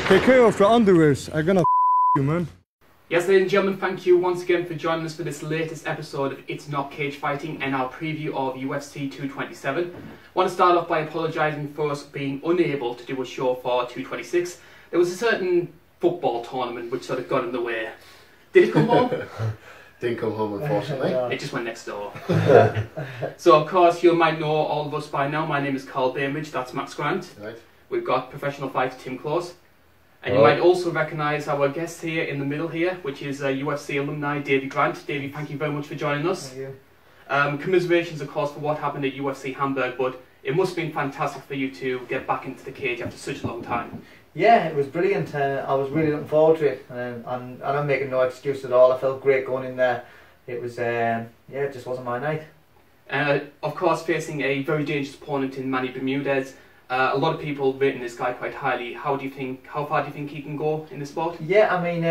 Take care of your underwears. I'm gonna you, man. Yes, ladies and gentlemen, thank you once again for joining us for this latest episode of It's Not Cage Fighting and our preview of UFC 227. I want to start off by apologising for us being unable to do a show for 226. There was a certain football tournament which sort of got in the way. Did it come home? Didn't come home, unfortunately. It just went next door. So, of course, you might know all of us by now. My name is Karl, that's Max Grant. Right. We've got professional fighter Tim Close. And you might also recognise our guest here in the middle here, which is UFC alumni Davey Grant. Davey, thank you very much for joining us. Thank you. Commiserations, of course, for what happened at UFC Hamburg, but it must have been fantastic for you to get back into the cage after such a long time. Yeah, it was brilliant. I was really looking forward to it, and I'm making no excuse at all. I felt great going in there. It was, it just wasn't my night. Of course, facing a very dangerous opponent in Manny Bermudez. A lot of people rating this guy quite highly. How far do you think he can go in the sport? Yeah, I mean,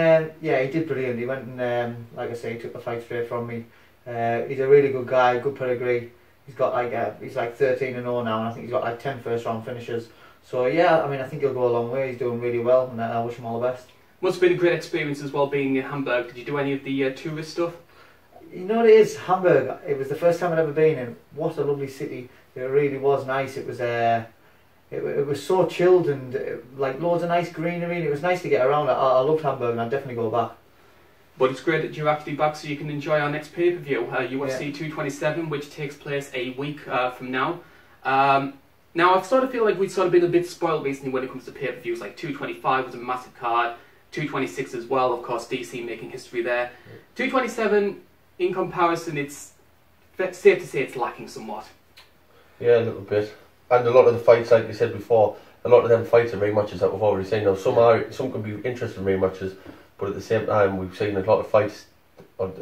he did brilliant. He went and, like I say, he took the fight straight from me. He's a really good guy, good pedigree. He's got he's like 13-0 now, and I think he's got like 10 first-round finishes. So yeah, I mean, I think he'll go a long way. He's doing really well, and I wish him all the best. Must have been a great experience as well being in Hamburg. Did you do any of the tourist stuff? You know what it is, Hamburg. It was the first time I'd ever been, and what a lovely city. It really was nice. It was it was so chilled and like loads of nice greenery. And it was nice to get around. I loved Hamburg, and I'd definitely go back. But it's great that you're actually back so you can enjoy our next pay-per-view, UFC 227, which takes place a week from now. Now, I sort of feel like we've sort of been a bit spoiled recently when it comes to pay-per-views. Like 225 was a massive card, 226 as well, of course, DC making history there. 227, in comparison, it's safe to say it's lacking somewhat. Yeah, a little bit. And a lot of the fights, like you said before, a lot of them fights are rematches that we've already seen. Now, some can be interesting rematches, but at the same time, we've seen a lot of fights on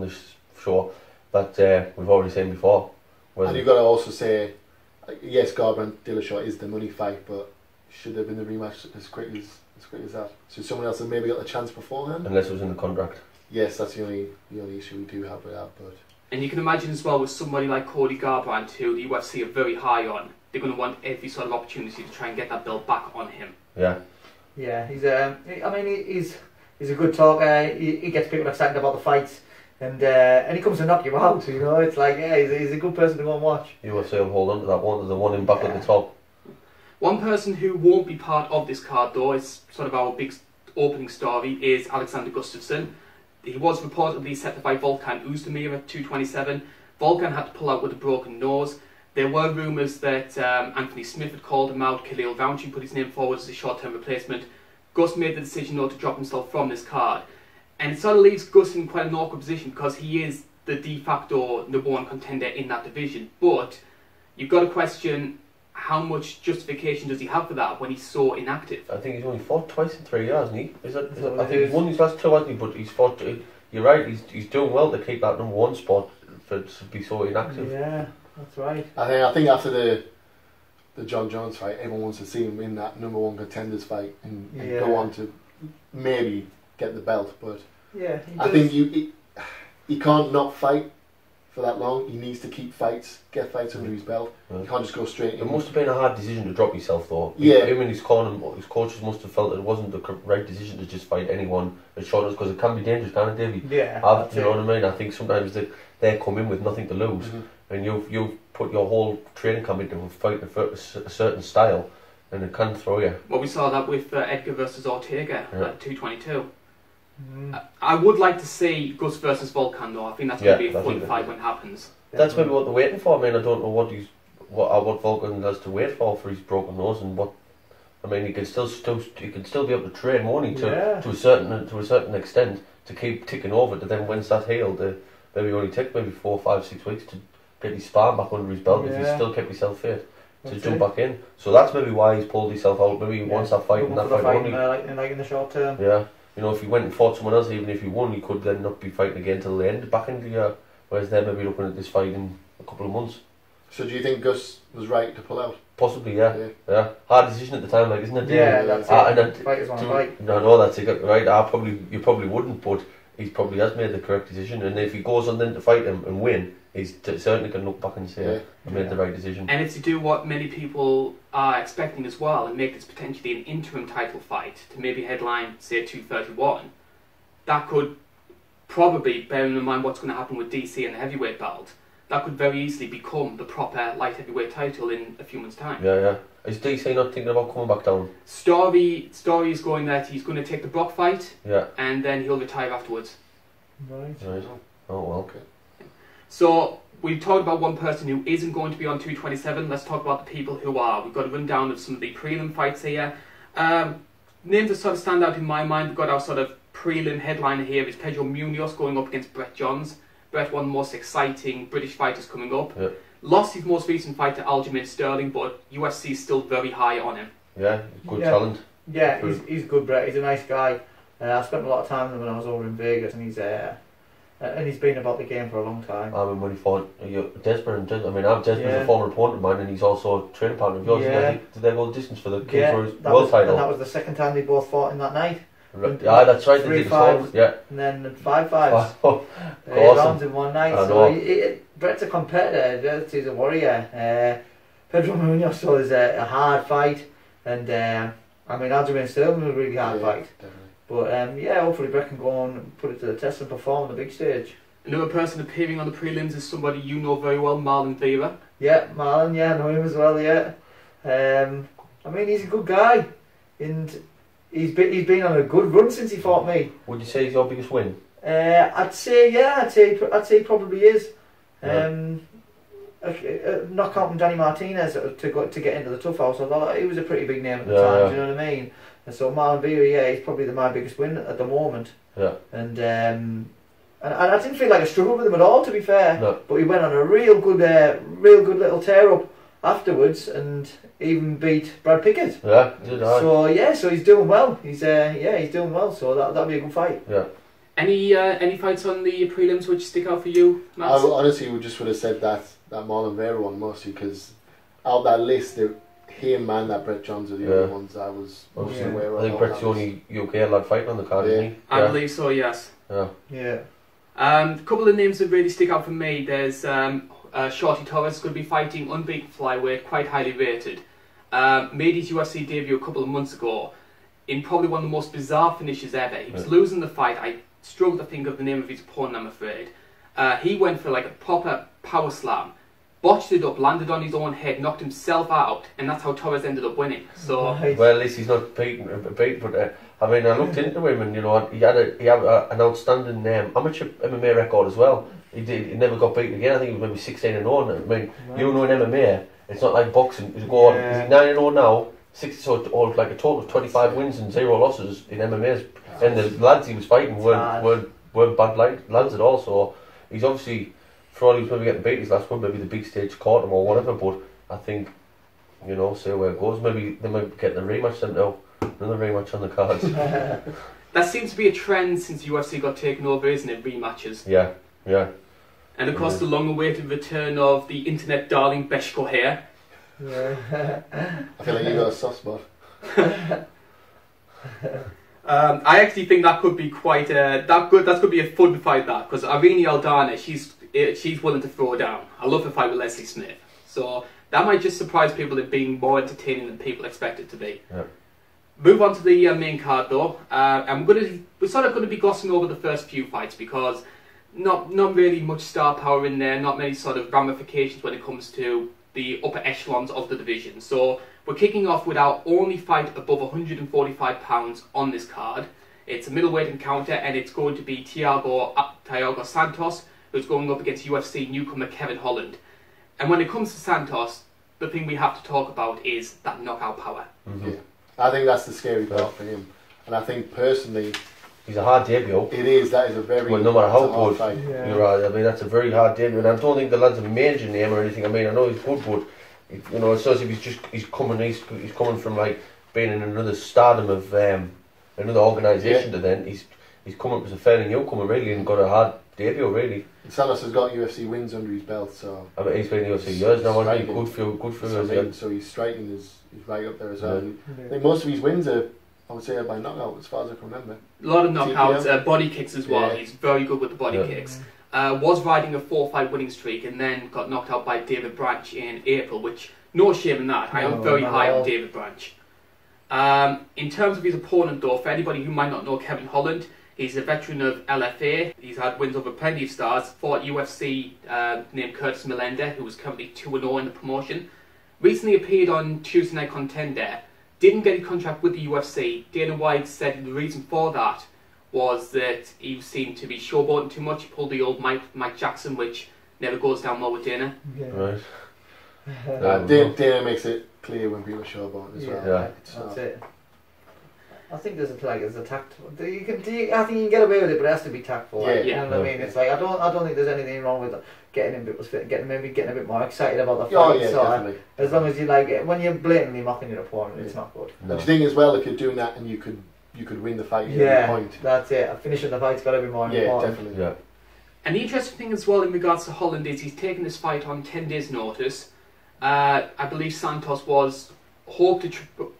this show that we've already seen before. And you've got to also say, yes, Garbrandt Dillashaw is the money fight, but should there have been a rematch as quick as that? Should someone else have maybe got a chance beforehand? Unless it was in the contract. Yes, that's the only issue we do have with that. But and you can imagine as well with somebody like Cody Garbrandt, who the UFC are very high on, they're going to want every sort of opportunity to try and get that belt back on him. Yeah. Yeah, he's a good talker. He gets people excited about the fights, and he comes to knock you out. You know, it's like he's a good person to go and watch. UFC will hold on to that one. The one in back at the top. One person who won't be part of this card, though, is sort of our big opening story, is Alexander Gustafsson. He was reportedly set to fight Volkan Oezdemir at 227. Volkan had to pull out with a broken nose. There were rumours that Anthony Smith had called him out. Khalil Rountree put his name forward as a short-term replacement. Gus made the decision though to drop himself from this card. And it sort of leaves Gus in quite an awkward position because he is the de facto #1 contender in that division. But you've got to question how much justification does he have for that when he's so inactive? I think he's only fought twice in 3 years, hasn't he? I think he's won his last two, hasn't he? But he's fought. You're right. He's doing well to keep that #1 spot to be so inactive. Yeah, that's right. I think after the John Jones fight, everyone wants to see him in that #1 contenders fight and go on to maybe get the belt. But yeah, I think he can't not fight for that long. He needs to keep fights, get fights under his belt. Yeah. He can't just go straight in. It must have been a hard decision to drop yourself though. Yeah. Him and his coaches must have felt that it wasn't the right decision to just fight anyone at short notice, because it can be dangerous, can't it, Davey? Yeah. You know what I mean? I think sometimes they come in with nothing to lose, and you've put your whole training camp into fighting a certain style, and it can throw you. Well, we saw that with Edgar versus Ortega at 222. I would like to see Gus versus Volkan though. I think that's going to be a fun fight when it happens. That's maybe what they're waiting for. I mean, I don't know what Volkan has to wait for his broken nose, and what. I mean, he can still be able to train, won't he? To a certain extent, to keep ticking over. To then once that healed, maybe only take maybe 4, 5, 6 weeks to get his sparring back under his belt if he's still kept himself fit to jump back in. So that's maybe why he's pulled himself out. Maybe he wants that fight and that fight only. Like in the short term. Yeah. You know, if he went and fought someone else, even if he won, he could then not be fighting again till the end, back in the year. Whereas they're maybe looking at this fight in a couple of months. So do you think Gus was right to pull out? Possibly, yeah. Hard decision at the time, like, isn't it? Yeah, that's it. And fighters want to fight. No, that's it, right. You probably wouldn't, but he probably has made the correct decision. And if he goes on then to fight him and win, he's certainly going to look back and say, I made the right decision. And it's to do what many people are expecting as well, and make this potentially an interim title fight to maybe headline, say, 231. That could probably, bearing in mind what's going to happen with DC and the heavyweight belt, that could very easily become the proper light heavyweight title in a few months' time. Yeah. Is DC not thinking about coming back down? Story is going that he's going to take the Brock fight, and then he'll retire afterwards. Right. Oh, well. Okay. So, we've talked about one person who isn't going to be on 227. Let's talk about the people who are. We've got a rundown of some of the prelim fights here. Names that sort of stand out in my mind, we've got our sort of prelim headliner here is Pedro Munoz going up against Brett Johns. Brett, one of the most exciting British fighters coming up. Yeah. Lost his most recent fight to Aljamain Sterling, but UFC is still very high on him. Yeah, good talent. Yeah, he's good, Brett. He's a nice guy. I spent a lot of time with him when I was over in Vegas, and he's been about the game for a long time. I mean, when he fought Desmond, I'm Desmond's a former opponent of mine, and he's also a training partner of yours. Yeah. Did they go the distance for the that world title? And that was the second time they both fought in that night. Yeah, that's right. 3-5, yeah, and then 5-5. Awesome. Rounds in one night. So Brett's a competitor. He's a warrior. Pedro Munoz was a hard fight, and Aljamain Sterling was a really hard fight. Definitely. But hopefully Brett can go on and put it to the test and perform on the big stage. Another person appearing on the prelims is somebody you know very well, Marlon Vera. Yeah, Marlon. Yeah, I know him as well. Yeah. He's a good guy, and he's been on a good run since he fought me. Would you say he's your biggest win? I'd say he probably is. Not counting Danny Martinez to get into the tough house, although he was a pretty big name at the time. Do you know what I mean? And so Marlon Vera, he's probably my biggest win at the moment. Yeah. And I didn't feel like I struggled with him at all, to be fair. No. But he went on a real good little tear up afterwards, and even beat Brad Pickett. Yeah, he did. So he's doing well. He's doing well. So that'll be a good fight. Yeah. Any fights on the prelims which stick out for you, Matt? I honestly would have said that Marlon Vera one mostly, because out that list, him and that Brett Johns are the only ones I was most aware of. I think Brett's the only UK lad fighting on the card, isn't he? I believe so, yes. Yeah. A couple of names that really stick out for me. There's Shorty Torres going to be fighting unbeaten flyweight, quite highly rated. Made his UFC debut a couple of months ago in probably one of the most bizarre finishes ever. He was losing the fight. I struggle to think of the name of his opponent, I'm afraid. He went for like a proper power slam, botched it up, landed on his own head, knocked himself out, and that's how Torres ended up winning. So well, at least he's not beaten, but I looked into him, and he had an outstanding amateur MMA record as well. He never got beaten again. I think he was maybe 16-0. In MMA, it's not like boxing. He's 9-0 now. Like a total of 25 wins and 0 losses in MMA. And the lads he was fighting weren't bad lads at all. So he's obviously, for all he was maybe getting beat his last one, maybe the big stage caught him or whatever. But I think, see where it goes. Maybe they might get the rematch sent out. Another rematch on the cards. That seems to be a trend since UFC got taken over, isn't it? Rematches. Yeah. And of course, the long-awaited return of the internet darling Beshko here. Yeah. I feel like you got a soft spot. I actually think that could be quite that could be a fun fight, that, because Irene Aldana, she's willing to throw down. I love the fight with Leslie Smith, so that might just surprise people in being more entertaining than people expect it to be. Yeah. Move on to the main card though, and we're sort of going to be glossing over the first few fights because not really much star power in there, not many sort of ramifications when it comes to the upper echelons of the division. So we're kicking off with our only fight above 145 pounds on this card. It's a middleweight encounter, and it's going to be Thiago Santos, who's going up against UFC newcomer Kevin Holland. And when it comes to Santos, the thing we have to talk about is that knockout power. Mm-hmm. Yeah. I think that's the scary part for him. And I think personally, he's a hard debut. It is. That is a very. Well, no matter how good, fight. Yeah. You're right. That's a very hard debut, and I don't think the lad's a major name or anything. I know he's good, but it's as if he's coming from like being in another stardom of another organisation. To then he's come up as a fairly newcomer really, and got a hard debut really. Santos has got UFC wins under his belt, so. He's been in UFC years now. Good for years. So his striking is right up there as well. I think most of his wins are I would say by knockout, as far as I can remember. A lot of knockouts, TKO. Body kicks as well. Yeah. He's very good with the body kicks. Was riding a 4-fight winning streak and then got knocked out by David Branch in April, which, no shame in that. I am very high on David Branch. In terms of his opponent though, for anybody who might not know Kevin Holland, he's a veteran of LFA. He's had wins over plenty of stars. Fought UFC named Curtis Melender, who was currently 2-0 in the promotion. Recently appeared on Tuesday Night Contender. Didn't get a contract with the UFC. Dana White said the reason for that was that he seemed to be showboating too much. He pulled the old Mike Jackson, which never goes down well with Dana. Yeah. Right. Dana makes it clear when people are showboating as well. Yeah. That's it. I think there's a tact. I think you can get away with it, but it has to be tactful. Yeah, You know what I mean? It's like I don't think there's anything wrong with getting in people's fit, getting a bit more excited about the fight. Oh yeah, so definitely. as long as you like it, when you're blatantly mocking your opponent, it's not good. And the thing as well, if you're doing that and you could win the fight at any point. That's it. Finishing the fight's got to be more important. Definitely. Yeah. And the interesting thing as well in regards to Holland is he's taken this fight on 10 days' notice. I believe Santos was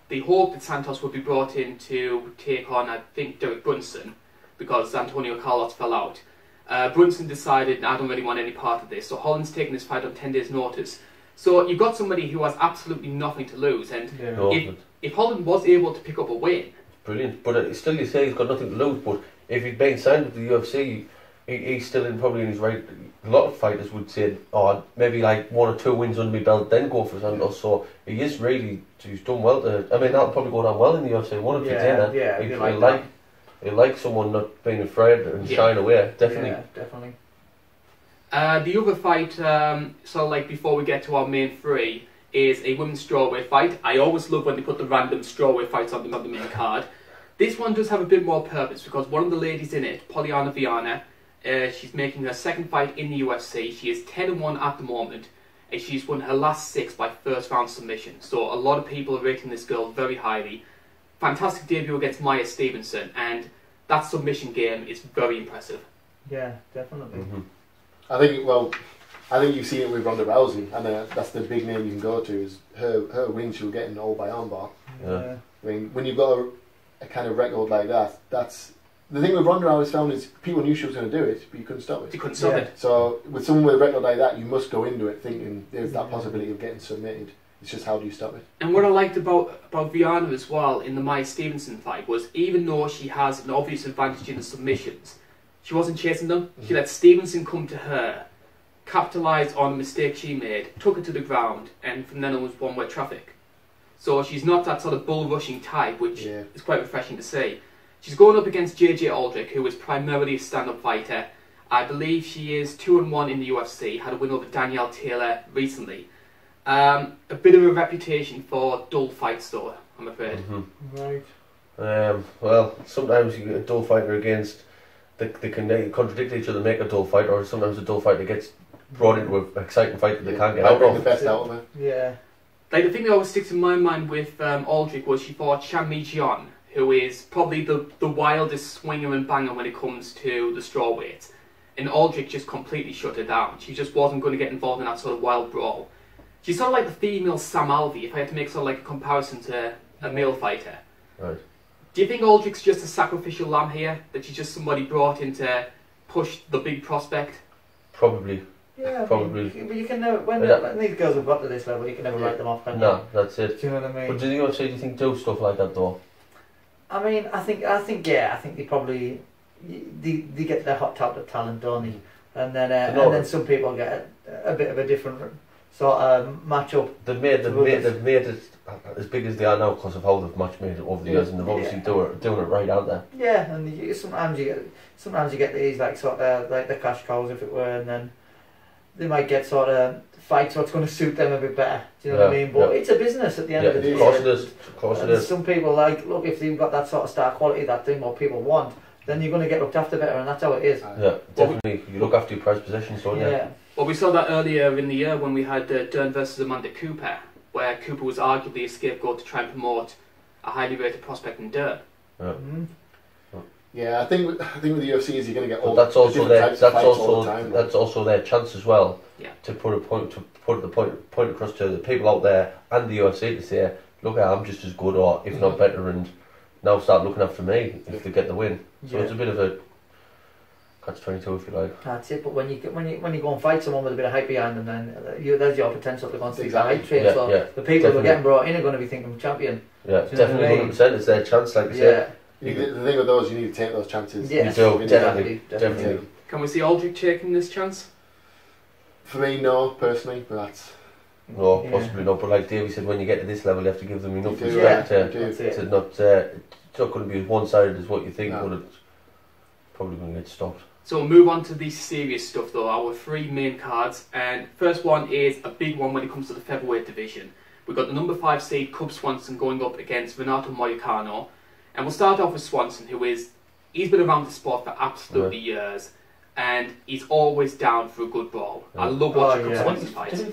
they hoped that Santos would be brought in to take on, I think, Derek Brunson, because Antonio Carlos fell out. Brunson decided, I don't really want any part of this, so Holland's taking this fight on 10 days' notice. So you've got somebody who has absolutely nothing to lose, and if Holland was able to pick up a win... Brilliant, but still you say he's got nothing to lose, but if he'd been signed with the UFC, he's still probably in his right. A lot of fighters would say, oh, maybe like 1 or 2 wins under my belt, then go for Santos. So he is really, he's done well. I mean, that'll probably go down well in the UFC. One of the Dana, he'll like someone not being afraid and shying away. Definitely. Yeah, definitely. The other fight, sort of like before we get to our main three, is a women's strawweight fight. I always love when they put the random strawweight fights on the main card. This one does have a bit more purpose because one of the ladies in it, Poliana Viana, she's making her second fight in the UFC. She is 10-1 at the moment, and she's won her last 6 by first round submission. So a lot of people are rating this girl very highly. Fantastic debut against Maya Stevenson, and that submission game is very impressive. Yeah, definitely. I think you see it with Ronda Rousey, and that's the big name you can go to. Is her win she'll get in all by armbar. Yeah. I mean, when you've got a kind of record like that, that's the thing with Ronda I always found is people knew she was going to do it, but you couldn't stop it. You couldn't stop it. So with someone with a record like that, you must go into it thinking there's that possibility of getting submitted. It's just how do you stop it? And what I liked about Viana as well in the Maya Stevenson fight was even though she has an obvious advantage in the submissions, she wasn't chasing them. She let Stevenson come to her, capitalised on the mistake she made, took it to the ground, and from then on was one-way traffic. So she's not that sort of bull-rushing type, which is quite refreshing to see. She's going up against JJ Aldrich, who is primarily a stand-up fighter. I believe she is 2-1 in the UFC, had a win over Danielle Taylor recently. A bit of a reputation for dull fights though, I'm afraid. Right. Well, sometimes you get a dull fighter against, they can contradict each other, make a dull fight, or sometimes a dull fighter gets brought into an exciting fight that they can't get out Bring the of. best out of it. Yeah. Like the thing that always sticks in my mind with Aldrich was she fought Chan Mi Jian, who is probably the wildest swinger and banger when it comes to the strawweight. And Aldrich just completely shut her down. She just wasn't going to get involved in that sort of wild brawl. She's sort of like the female Sam Alvey, if I had to make sort of like a comparison to a male fighter. Right. Do you think Aldrich's just a sacrificial lamb here? That she's just somebody brought in to push the big prospect? Probably. Yeah, Probably. but you can never, when these girls have got to this level, you can never write them off, can you? No, that's it. Do you know what I mean? But do the UFC, do you think, do stuff like that though? I mean, I think they probably they get their hot top of talent, don't they? And then some people get a bit of a different sort of match-up. They've made it as big as they are now because of how they've match made it over the years, and they've obviously doing it right, aren't they? Yeah, and sometimes you get these like sort of like the cash cows, if it were, and then they might get sort of fights what's going to suit them a bit better. Do you know what I mean? But it's a business at the end of the day. Of course it is. Of course it is. Some people look, if they've got that sort of star quality, that thing what people want, then you're going to get looked after better, and that's how it is. Yeah, definitely. You look after your prized possessions, don't you? Yeah. Well, we saw that earlier in the year when we had Dern versus Amanda Cooper, where Cooper was arguably a scapegoat to try and promote a highly rated prospect in Dern. Yeah. Yeah, I think with the UFC is you're going to get all. That's also their that's also their chance as well. Yeah. To put the point across to the people out there and the UFC to say, look, I'm just as good or if not better, and now start looking after me if they get the win. So it's a bit of a catch-22 if you like. That's it. But when you go and fight someone with a bit of hype behind them, then there's your potential to go and see that hype train. So the people who are getting brought in are going to be thinking champion. Yeah, definitely 100%. It's their chance, like you said. The thing with those, you need to take those chances. Yeah, you do, definitely. Can we see Aldrich taking this chance? For me, no, personally, but that's... No, possibly not. But like Davey said, when you get to this level, you have to give them enough respect to not... it's not going to be as one-sided as what you think, but it's probably going to get stopped. So we'll move on to the serious stuff though, our 3 main cards. And first one is a big one when it comes to the featherweight division. We've got the number 5 seed Cub Swanson going up against Renato Moicano. And we'll start off with Swanson, he's been around the sport for absolutely years. And he's always down for a good brawl. I love watching Cub Swanson fight. Did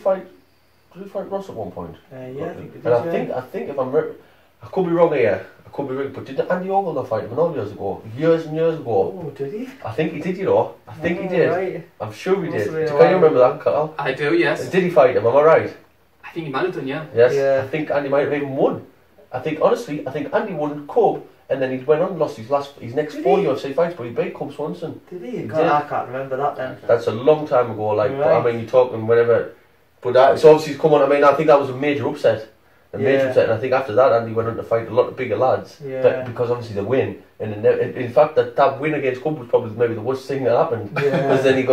he fight Ross at one point? Yeah, I think he did. And I think if I could be wrong here, but didn't Andy Ogle not fight him all years ago? Years and years ago. Oh, did he? I think he did, you know. I think he did. Right. I'm sure he did. Can you remember that, Karl? I do, yes. Did he fight him? Am I right? I think he might have done, yeah. Yes. Yeah. I think Andy might have even won. I think Andy won Cub, and then he went on and lost his next 4 UFC fights, but he beat Cub Swanson. Did he? God, I can't remember that then. That's a long time ago, like, Right. but, I mean, you're talking whenever, but it's obviously come on. I mean, I think that was a major upset. And I think after that, Andy went on to fight a lot of bigger lads, but because obviously the win, and in fact that win against Cub was probably maybe the worst thing that happened, because then he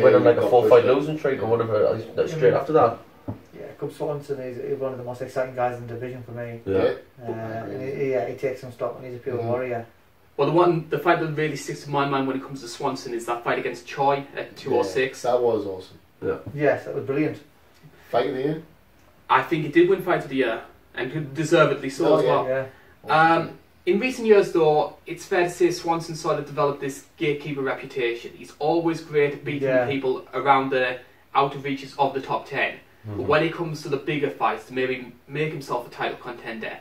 went on like a 4-fight losing streak or whatever straight after that. Yeah, Cub Swanson is one of the most exciting guys in the division for me. He takes some stock and he's a pure warrior. Well, the fight that really sticks to my mind when it comes to Swanson is that fight against Choi at 206. That was awesome. Yeah. Yes, that was brilliant. Fight of the year? I think he did win Fight of the Year, and deservedly so as well. Yeah. In recent years, though, it's fair to say Swanson sort of developed this gatekeeper reputation. He's always great at beating people around the outer reaches of the top 10. But when it comes to the bigger fights, to maybe make himself a title contender,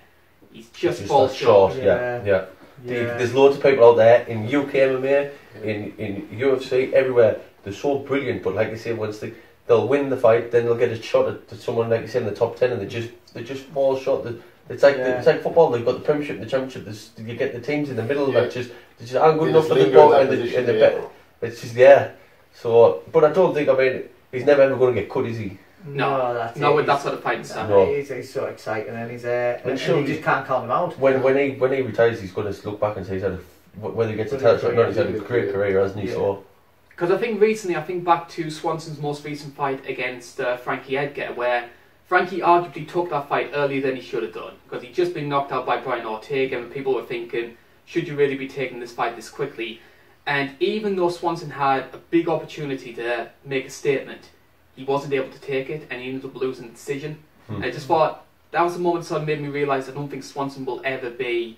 he's just falls short. Yeah. There's loads of people out there in UK MMA, in UFC, everywhere. They're so brilliant, but like you say, once they'll win the fight, then they'll get a shot at someone like you say in the top 10, and they just fall short. It's like football. They've got the Premiership, the Championship. You get the teams in the middle that just aren't good enough for the ball, and it's just So, but I don't think. I mean, he's never ever going to get cut, is he? No, that's with that sort of fighting style. No. He's so exciting, and and you just can't count him out. When he retires, he's going to look back and say he's had whether he gets a title shot or not, he's had a great career, hasn't he? So. Because I think back to Swanson's most recent fight against Frankie Edgar, where Frankie arguably took that fight earlier than he should have done, because he'd just been knocked out by Brian Ortega, and people were thinking, should you really be taking this fight this quickly? And even though Swanson had a big opportunity to make a statement, he wasn't able to take it, and he ended up losing the decision. And I just thought, that was the moment that sort of made me realise I don't think Swanson will ever be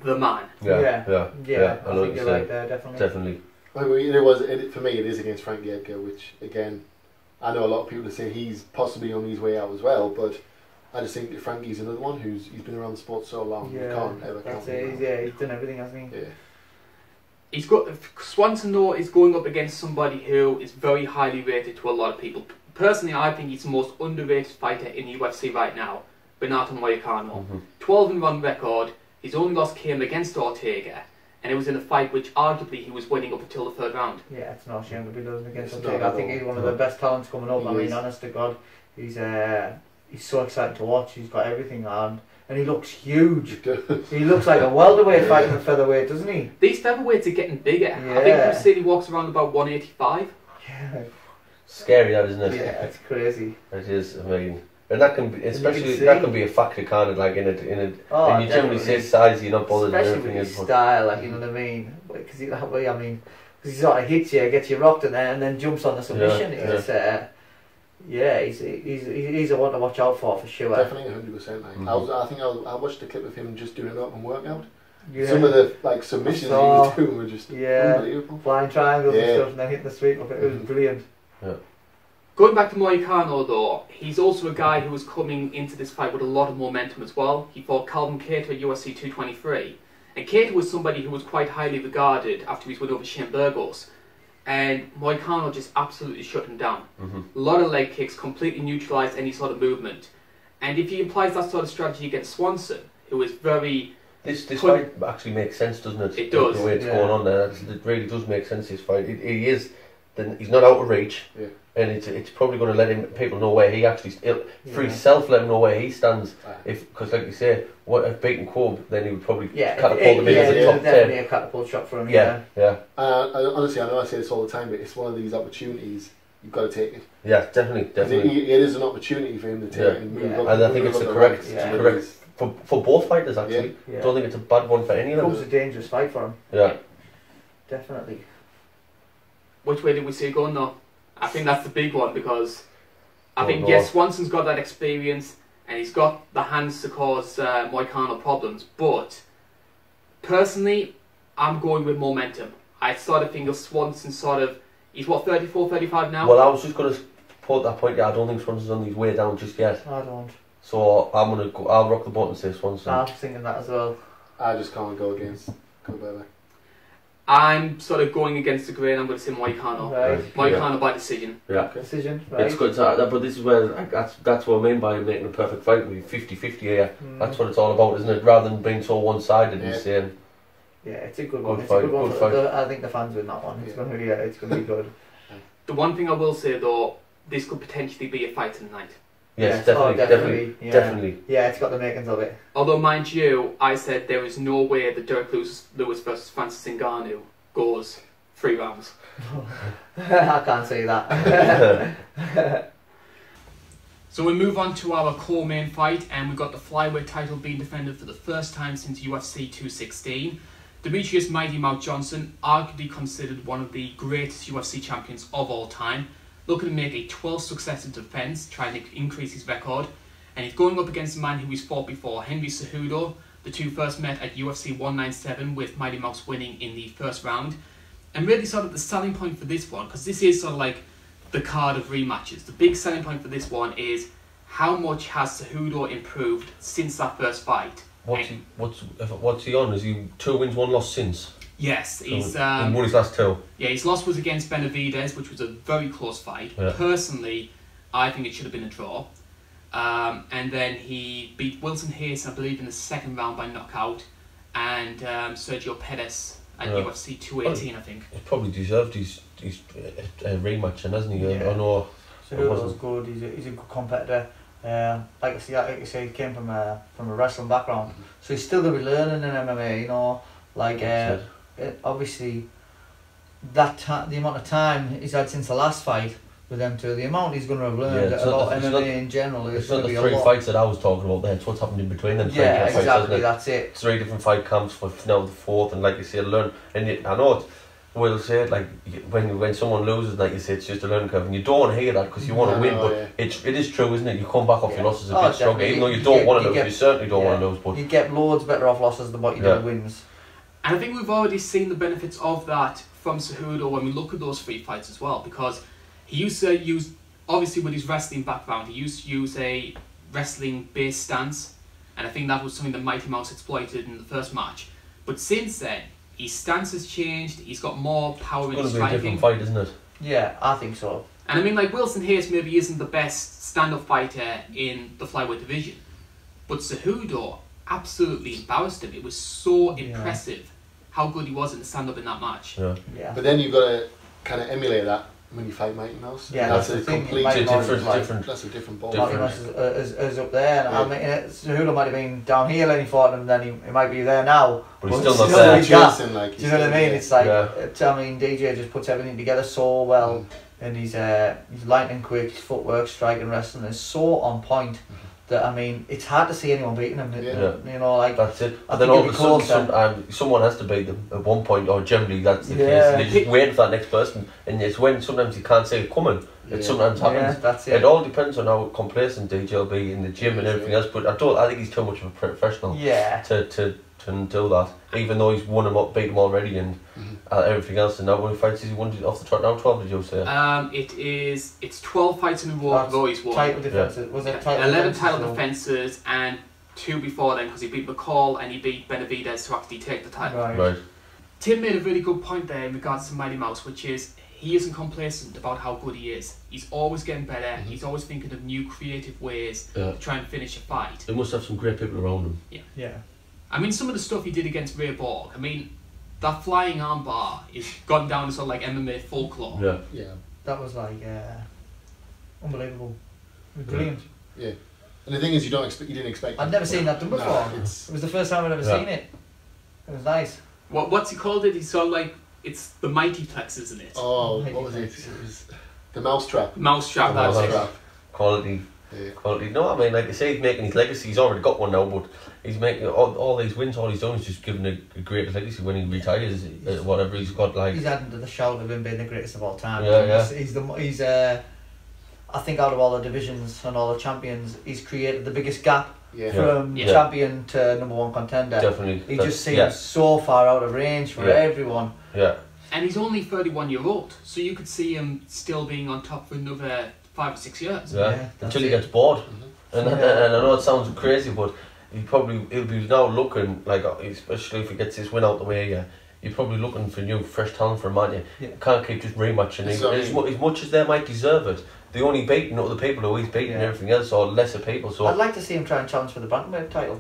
the man. Yeah. I think you're right there, definitely. For me, it is against Frankie Edgar, which again, I know a lot of people say he's possibly on his way out as well, but I just think that Frankie's another one he's been around the sport so long, you can't ever count him out. He's done everything, hasn't he? Yeah. Swanson though is going up against somebody who is very highly rated to a lot of people. Personally, I think he's the most underrated fighter in the UFC right now, Renato Moicano. 12-1 record. His only loss came against Ortega, and it was in a fight which arguably he was winning up until the 3rd round. Yeah, it's not a shame to be losing against Octagon. I think he's one of the best talents coming up. I mean, honest to God, he's so exciting to watch. He's got everything on, and he looks huge. He looks like a welterweight fighting a featherweight, doesn't he? These featherweights are getting bigger. I think Hussein walks around about 185. Yeah. Scary, that, isn't it? Yeah, it's crazy. It is. I mean. And that can be, especially that can be a factor, can't it? Like and you generally say size, you're not bothered with everything. Especially with his style, like, you know what I mean? Because he sort of hits you, gets you rocked, and then jumps on the submission. He's a one to watch out for sure. Definitely 100%. I watched a clip of him just doing an open workout. Some of the submissions he was doing were just unbelievable. Flying triangles and stuff, and then hitting the sweep of it. It was brilliant. Yeah. Going back to Moicano though, he's also a guy who was coming into this fight with a lot of momentum as well. He fought Calvin Cater at UFC 223, and Cater was somebody who was quite highly regarded after his win over Shane Burgos, and Moicano just absolutely shut him down. A lot of leg kicks, completely neutralised any sort of movement, and if he applies that sort of strategy against Swanson, who is very This fight actually makes sense, doesn't it? It does. The way it's going on there, it really does make sense. This fight, he's not out of reach, and it's probably going to let people know where he actually for himself, let him know where he stands. Because like you say, if beating Quob, then he would probably catapult him in as a top 10. Definitely a catapult shot for him. Yeah. Honestly, I know I say this all the time, but it's one of these opportunities. You've got to take it. Yeah, definitely. It is an opportunity for him to take and move up. And I think it's the correct for both fighters actually. I don't think it's a bad one for any of them. It becomes a dangerous fight for him. Yeah. Definitely. Which way did we see it going though? I think that's the big one, because I think yes, Swanson's got that experience and he's got the hands to cause Moicano problems, but personally I'm going with momentum. I sort of think of Swanson he's what, 34, 35 now? Well, I was just going to put that point. I don't think Swanson's on his way down just yet. I don't. So I'll rock the boat and say Swanson. I was thinking that as well. I just can't go against Garbrandt. I'm sort of going against the grain. I'm going to say Moicano. Right. Moicano by decision. Yeah. Decision, right. It's good, but this is where that's what I mean by making a perfect fight with 50-50 here. That's what it's all about, isn't it? Rather than being so one-sided and saying. Yeah, it's a good one. Good fight, it's a good one. Good fight. I think the fans win that one. It's going to be good. The one thing I will say though, this could potentially be a fight of the night. Yes, definitely. Yeah, it's got the makings of it. Although, mind you, I said there is no way that Derek Lewis versus Francis Ngannou goes 3 rounds. I can't say that. So we move on to our core main fight, and we've got the flyweight title being defended for the first time since UFC 216. Demetrius Mighty Mouth Johnson, arguably considered one of the greatest UFC champions of all time, looking to make a 12th successive defence, trying to increase his record. And he's going up against a man who he's fought before, Henry Cejudo. The two first met at UFC 197, with Mighty Mouse winning in the first round. And really sort of the selling point for this one, because this is sort of like the card of rematches, the big selling point for this one is how much has Cejudo improved since that first fight. What's he on? Is he 2 wins, 1 loss since? Yes, he's won his last 2. Yeah, his loss was against Benavidez, which was a very close fight. Yeah. Personally, I think it should have been a draw. And then he beat Wilson Hayes, I believe, in the second round by knockout, and Sergio Pettis at UFC 218, I think. He probably deserved his rematch, hasn't he? Yeah. I know. Cejudo's good. He's a good competitor. Like I say, he came from a wrestling background, so he's still going to be learning in MMA. You know, like obviously the amount of time he's had since the last fight with them two, the amount he's going to have learned about MMA in general is going to be a lot. It's not the 3 fights that I was talking about there. It's what's happened in between them. Yeah, fights, exactly. That's it. 3 different fight camps for now the 4th, and like you say, learn. And I know it. We'll say it like when someone loses, like you say, it's just a learning curve, and you don't want to hear that because you want to win. But it is true, isn't it? You come back off your losses a bit stronger, even though you don't want to lose. You certainly don't want to lose. But you get loads better off losses than what you do wins. And I think we've already seen the benefits of that from Cejudo when we look at those 3 fights as well, because he used to use, obviously with his wrestling background, he used to use a wrestling-based stance, and I think that was something that Mighty Mouse exploited in the first match. But since then, his stance has changed, he's got more power in his striking. It's going to be a different fight, isn't it? Yeah, I think so. And I mean, like, Wilson Hayes maybe isn't the best stand-up fighter in the flyweight division, but Cejudo absolutely embarrassed him. It was so impressive how good he was in the stand-up in that match. Yeah. But then you've got to kind of emulate that when you fight Mighty Mouse. Yeah, that's a completely different. That's a different ball. Mighty Mouse is up there, and I mean, Cejudo might have been downhill and he fought him, then he might be there now. But he's still not there. Do you know what I mean? It's like, I mean, DJ just puts everything together so well, and he's lightning quick, his footwork, striking, wrestling is so on point. That, I mean, it's hard to see anyone beating him. You know, like that's it. And then all of a sudden, someone has to beat them at one point, or generally that's the case. They're just waiting for that next person, and it's when sometimes you can't see it coming. It sometimes happens. That's it. It all depends on how complacent DJ will be in the gym and everything else. But I think he's too much of a professional. To do that. Even though he's won him up, beat him already, and everything else. And now when he fights, he's won off the trot now 12. Did you say? It's 12 fights in a row. Though he's won. Title defenses. Was it 11 title defenses and 2 before then, because he beat McCall and he beat Benavidez to actually take the title. Right. Tim made a really good point there in regards to Mighty Mouse, which is he isn't complacent about how good he is. He's always getting better. He's always thinking of new creative ways to try and finish a fight. They must have some great people around him. Yeah. I mean, some of the stuff he did against Ray Borg, I mean, that flying armbar is gone down to sort of like MMA folklore. Yeah. Yeah. That was like unbelievable. Brilliant. Yeah. And the thing is, you didn't expect. I'd never seen that done before. No, It was the first time I'd ever seen it. It was nice. What's he called it? He's sort of like, it's the mighty flex, isn't it? Oh, what was it? It was the mousetrap. Mousetrap. The That's it. mousetrap. Quality. Yeah. Quality. No, I mean, like I say, he's making his legacy. He's already got one now, but he's making all these wins. All he's done is just giving a great legacy when he retires. Whatever he's got, like He's adding to the shout of him being the greatest of all time. Yeah, He's I think out of all the divisions and all the champions, he's created the biggest gap from champion to number one contender. Definitely. He just seems so far out of range for everyone. Yeah. And he's only 31-year-old, so you could see him still being on top for another 5 or 6 years. Yeah. Until he gets bored. And I know it sounds crazy, but he'll be now looking like, especially if he gets his win out the way. Yeah. You're probably looking for new, fresh talent for him, aren't you? You can't keep just rematching. As much as they might deserve it, they're only beating other people who he's beating everything else, or lesser people. So I'd like to see him try and challenge for the bantamweight title.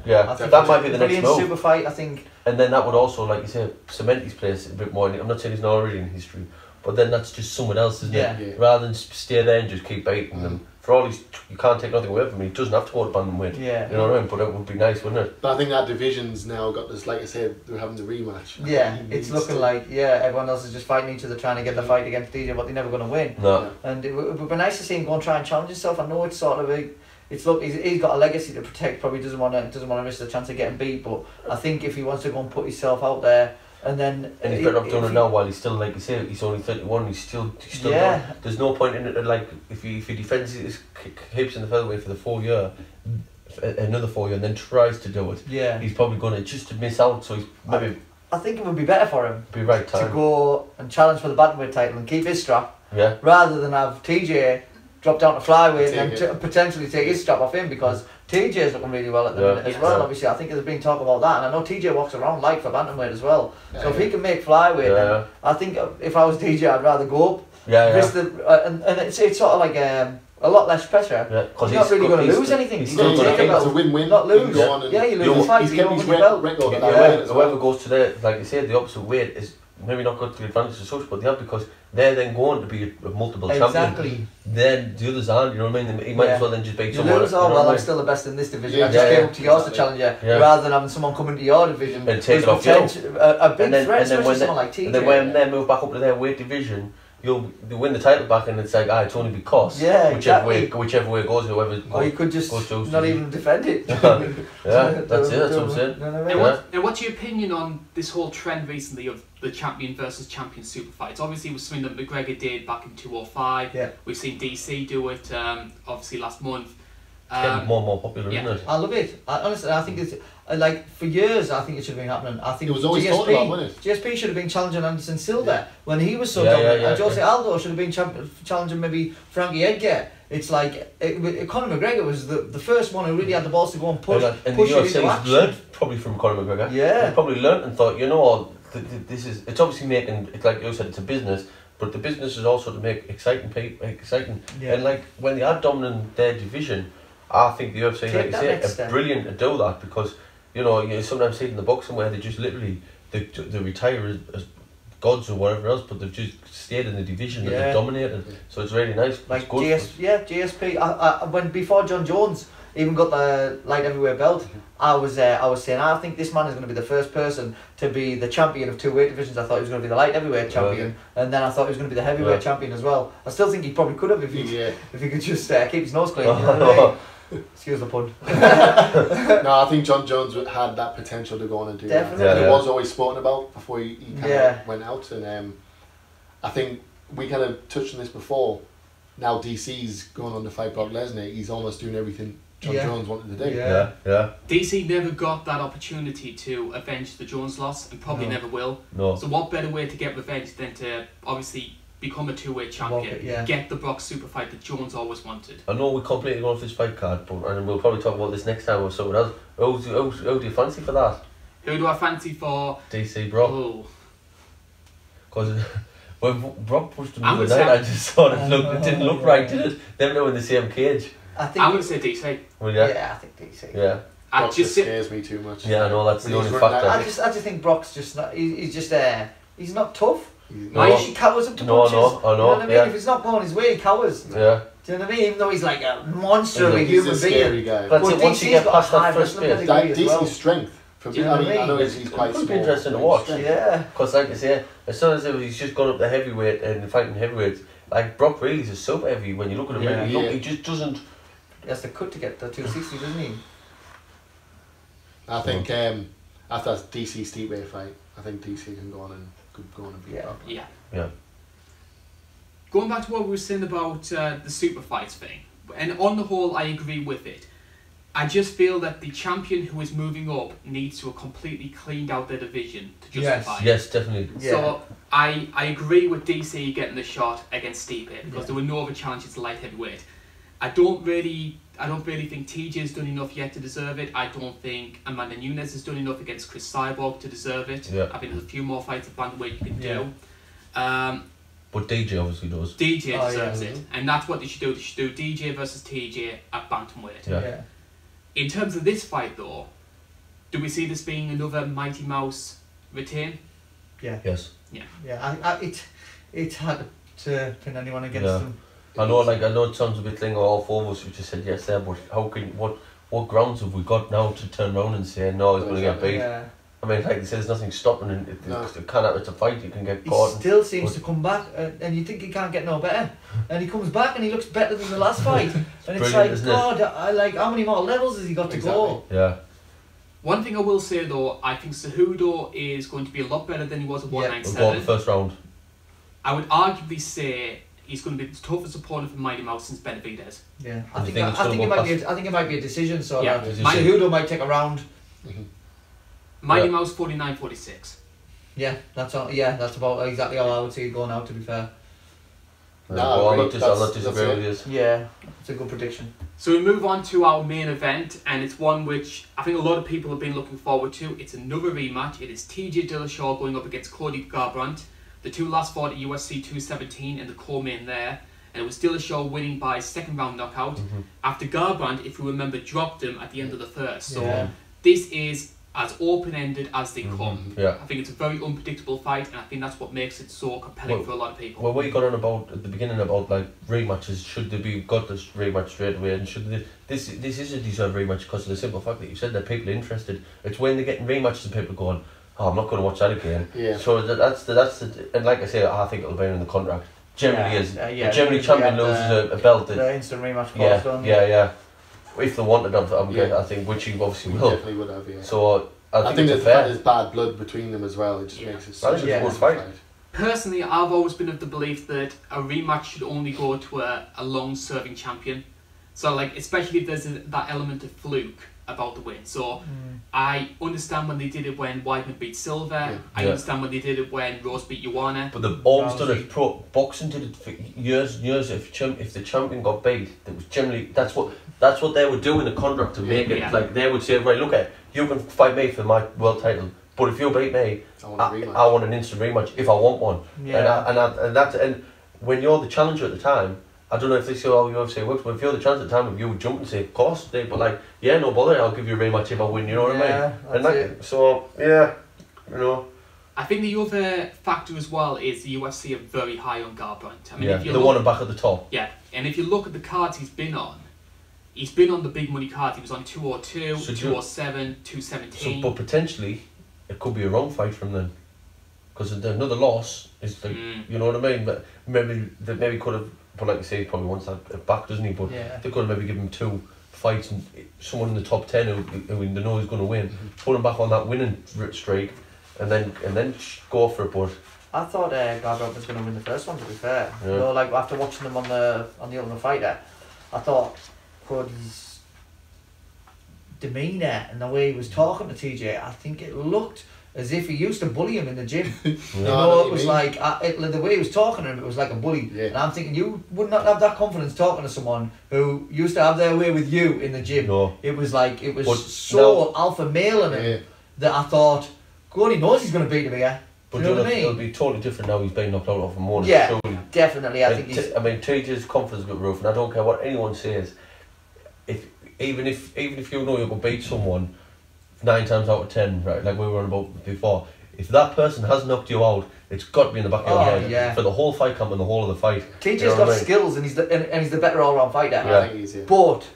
Yeah, that might be the next move. Super fight, I think. And then that would also, like you say, cement his place a bit more. I'm not saying he's not already in history, but then that's just someone else, isn't it? Yeah. Rather than stay there and just keep beating them. For all you can't take nothing away from him. He doesn't have to go to bantamweight. Yeah. You know what I mean? But it would be nice, wouldn't it? But I think that division's now got this, like I said, they're having the rematch. Yeah, it's looking like, everyone else is just fighting each other, trying to get the fight against DJ, but they're never going to win. No. And it would be nice to see him go and try and challenge himself. I know it's sort of he's got a legacy to protect, probably doesn't want to risk the chance of getting beat, but I think if he wants to go and put himself out there, and he's better off doing it now while he's still, like you say, he's only 31. He's still young. There's no point in it. Like if he defends his hips in the featherweight for the 4 year, another 4 year, and then tries to do it. Yeah, he's probably going to just miss out. So he's maybe. I think it would be better for him to go and challenge for the bantamweight title and keep his strap. Yeah. Rather than have TJ drop down to flyweight and potentially take his strap off him, because TJ is looking really well at the minute as well. Obviously, I think there's been talk about that, and I know TJ walks around light for bantamweight as well. So if he can make flyweight, then I think if I was TJ, I'd rather go up. And it's sort of like a lot less pressure. Yeah, because he's not really going to lose anything. He's going to take it's a win-win. Not lose. You lose the fight. He's kept his record. Whoever goes to the, like you said, the opposite weight is maybe not got the advantage of such, but they have, because they're then going to be a multiple champion. Then the others aren't, you know what I mean? He might as well then just beat someone. I'm still the best in this division. I just came up to yours to challenge you, rather than having someone come into your division and take it off you. A big threat, especially someone like TJ. And then when they move back up to their weight division, they win the title back, and it's like, it's only because whichever way it goes, whoever or you could just not even defend it. That's what I'm saying. And what's your opinion on this whole trend recently of the champion versus champion super fights? Obviously, it was something that McGregor did back in 2005. Yeah. We've seen DC do it, obviously last month. It's getting more and more popular, isn't it? I love it. Honestly, I think it's like for years. I think it should have been happening. I think it was always talked about, wasn't it? GSP should have been challenging Anderson Silva when he was so dominant. And Jose Aldo should have been challenging maybe Frankie Edgar. It's like Conor McGregor was the first one who really had the balls to go and push. And the UFC's learned probably from Conor McGregor. Yeah, he probably learned and thought, this is. It's obviously making. It's like you said, it's a business. But the business is also to make exciting. And like when they are dominant their division, I think the UFC, like you say, are brilliant to do that, because you sometimes see it in the boxing where they just literally they retire as gods or whatever else, but they've just stayed in the division and they've dominated. So it's really nice. Like GSP. When before John Jones even got the light heavyweight belt, I was saying I think this man is going to be the first person to be the champion of 2 weight divisions. I thought he was going to be the light heavyweight champion, and then I thought he was going to be the heavyweight champion as well. I still think he probably could have if he could just keep his nose clean. You know what I mean? Excuse the pun. No, I think John Jones had that potential to go on and do that. He was always spoken about before he kind of went out, and I think we kind of touched on this before. Now DC's going on to fight Brock Lesnar. He's almost doing everything John Jones wanted to do. DC never got that opportunity to avenge the Jones loss, and probably never will. No. So what better way to get revenge than to obviously become a 2-weight champion, get the Brock super fight that Jones always wanted. I know we completely gone off this fight card, and we'll probably talk about this next time or someone else. Who do you fancy for that? Who do I fancy for? DC Brock. Because when Brock pushed him the other night, I just thought it didn't look right, did it? Them now in the same cage. I'm going to say DC. Well, I think DC. Yeah. Brock just scares me too much. Yeah, I know, that's the only factor. I just think Brock's just not. He's just he's not tough. No. He cowers up to punches. No, You know what I mean? yeah. If it's not going his way, he cowers. Yeah. Do you know what I mean? Even though he's like a monster of a He's human a scary being. guy. But Well, once you DC's get past got that high first wrestling bit, That as well. DC's strength. For Do you me, know I what I mean, I know mean? he's quite It could small. be interesting to watch. Yeah. Because like I say, as soon as he's just gone up the heavyweight and fighting heavyweights, like Brock really is a super heavy when you look at him. Yeah. He just doesn't. He has to cut to get the 260, doesn't he? I think after that DC Steepway fight, I think DC can go on and beat Brock. Yeah. Yeah. Going back to what we were saying about the super fights thing, and on the whole, I agree with it. I just feel that the champion who is moving up needs to have completely cleaned out their division to justify it. Yes, definitely. Yeah. So I agree with DC getting the shot against Stipe because there were no other challenges to light heavyweight. I don't really think TJ's done enough yet to deserve it. I don't think Amanda Nunes has done enough against Chris Cyborg to deserve it. Yeah. I think there's a few more fights at bantamweight you can do. But DJ obviously does. DJ deserves it, and that's what they should do. They should do DJ versus TJ at bantamweight. Yeah. In terms of this fight, though, do we see this being another Mighty Mouse retain? Yeah. Yes. Yeah. It's hard to pin anyone against them. I know it sounds a bit thing. All four of us we just said yes there, but what grounds have we got now to turn around and say no, he's going to get beat? Yeah. I mean, like they said, there's nothing stopping it. It's a fight. You can get He caught. still seems to come back, and you think he can't get no better. And he comes back and he looks better than the last fight. And it's like, isn't God, I like how many more levels has he got to go? Yeah. One thing I will say though, I think Cejudo is going to be a lot better than he was at We'll 197. go the first round. I would arguably say he's going to be the toughest opponent for Mighty Mouse since Benavidez. Yeah, I I think it might be a decision. So Yeah. Cejudo might take a round. Mighty Mouse 49-46. Yeah, that's all. Yeah, that's about exactly how I would see it going out. To be fair. I'll not disagree with you. Yeah, it's a good prediction. So we move on to our main event, and it's one which I think a lot of people have been looking forward to. It's another rematch. It is TJ Dillashaw going up against Cody Garbrandt. The two last fought at UFC 217 in the co-main there, and it was Dillashaw winning by second round knockout after Garbrandt, if you remember, dropped him at the end of the first. So this is as open-ended as they come. Yeah. I think it's a very unpredictable fight, and I think that's what makes it so compelling for a lot of people. Well, we got on about at the beginning about like rematches. Should they be got this rematch straight away? And should they, this is a deserved rematch because of the simple fact that you said that people are interested. It's when they're getting rematches and people going, oh, I'm not going to watch that again. Yeah. So that's the and like I say, I think it'll be in the contract. Generally is. Generally, champion loses a belt. The instant rematch Yeah, clause done. Yeah. If they wanted, I think, which he obviously will. Definitely would have, yeah. So I think there's fair. bad blood between them as well. It just makes it such a good fight. Personally, I've always been of the belief that a rematch should only go to a long-serving champion. So, like, especially if there's that element of fluke about the win. So, I understand when they did it when Weidman beat Silver. Yeah. I understand when they did it when Rose beat Joanna. But they've always done it. Boxing did it for years and years. If the champion got beat, it was generally that's what they would do in the contract to make it. Like they would say, right, look at you can fight me for my world title, but if you beat me, I want an instant rematch if I want one. Yeah. And when you're the challenger at the time, I don't know if this is how UFC works, but if you're the challenger at the time, you would jump and say, of course, but like, yeah, no bother, I'll give you a rematch if I win. You know what I mean? And so yeah, you know. I think the other factor as well is the UFC are very high on Garbrandt. I mean, if you they want him back at the top. Yeah, and if you look at the cards he's been on the big money cards. He was on 202, 207, 217. But potentially, it could be a wrong fight from them. Because another loss is like, you know what I mean? But maybe could have, but like you say, he probably wants that back, doesn't he? But they could have maybe given him 2 fights and someone in the top 10 who they know is going to win, put him back on that winning streak, and then go for it. But I thought Garbrandt was going to win the first one. To be fair, Yeah. you know, like after watching them on the Ultimate Fighter, I thought Cody's demeanour and the way he was talking to TJ, I think it looked as if he used to bully him in the gym. You know, it was like the way he was talking to him, it was like a bully. And I'm thinking, you would not have that confidence talking to someone who used to have their way with you in the gym. No. It was like so alpha male in him that I thought, Cody knows he's going to beat him here. But you know what I mean? It'll be totally different now. He's been knocked out of a morning. Yeah, surely. definitely. I think he's. TJ's confidence got roof, and I don't care what anyone says. even if you know you can beat someone 9 times out of 10, right? Like we were on about before. If that person has knocked you out, it's got to be in the back of your head for the whole fight camp and the whole of the fight. TJ's got skills and he's the better all-round fighter. Yeah. I think he is, yeah. But